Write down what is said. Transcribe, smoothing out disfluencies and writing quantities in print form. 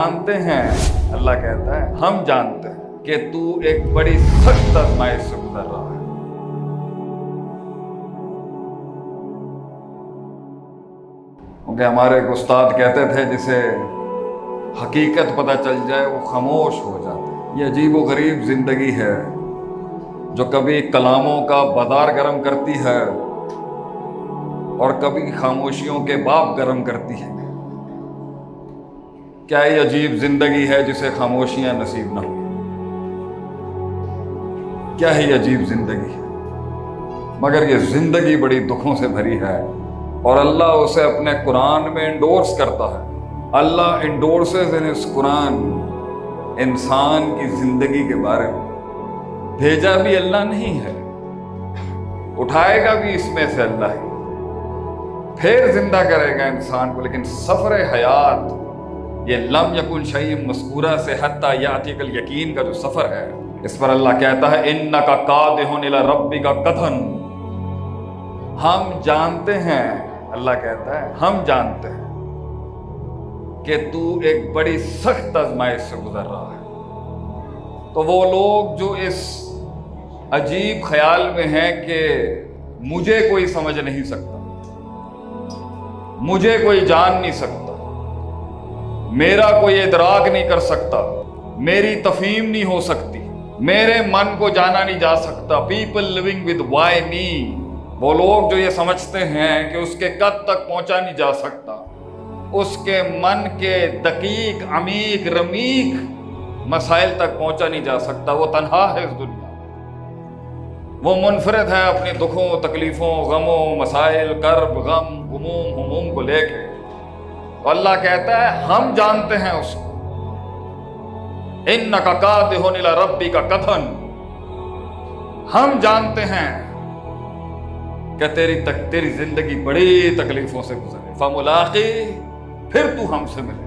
جانتے ہیں، اللہ کہتا ہے ہم جانتے ہیں کہ تو ایک بڑی سخت آزمائش سے گزر رہا ہے۔ کیونکہ ہمارے ایک استاد کہتے تھے جسے حقیقت پتہ چل جائے وہ خاموش ہو جاتا ہے۔ یہ عجیب و غریب زندگی ہے جو کبھی کلاموں کا بازار گرم کرتی ہے اور کبھی خاموشیوں کے باب گرم کرتی ہے۔ کیا یہ عجیب زندگی ہے جسے خاموشیاں نصیب نہ ہوں؟ کیا ہی عجیب زندگی ہے، مگر یہ زندگی بڑی دکھوں سے بھری ہے اور اللہ اسے اپنے قرآن میں انڈورس کرتا ہے۔ اللہ انڈورسز ان اس قرآن انسان کی زندگی کے بارے میں۔ بھیجا بھی اللہ نہیں ہے، اٹھائے گا بھی اس میں سے اللہ ہی، پھر زندہ کرے گا انسان کو، لیکن سفر حیات یہ لم یکن شیء مذکورہ سے حتی یاتیک الیقین کا جو سفر ہے، اس پر اللہ کہتا ہے انک کادح الی ربک کدحا۔ ہم جانتے ہیں، اللہ کہتا ہے ہم جانتے ہیں کہ تو ایک بڑی سخت آزمائش سے گزر رہا ہے۔ تو وہ لوگ جو اس عجیب خیال میں ہیں کہ مجھے کوئی سمجھ نہیں سکتا، مجھے کوئی جان نہیں سکتا، میرا کوئی ادراک نہیں کر سکتا، میری تفہیم نہیں ہو سکتی، میرے من کو جانا نہیں جا سکتا، people living with why me, وہ لوگ جو یہ سمجھتے ہیں کہ اس کے قد تک پہنچا نہیں جا سکتا، اس کے من کے دقیق عمیق رمیق مسائل تک پہنچا نہیں جا سکتا، وہ تنہا ہے اس دنیا میں، وہ منفرد ہے اپنے دکھوں تکلیفوں غموں مسائل کرب غم غموم ہموم کو لے کے۔ تو اللہ کہتا ہے ہم جانتے ہیں اس کو، انک کادح الی ربک کدحا، ہم جانتے ہیں کہ تیری زندگی بڑی تکلیفوں سے گزرے، فملاقی، پھر تو ہم سے ملے۔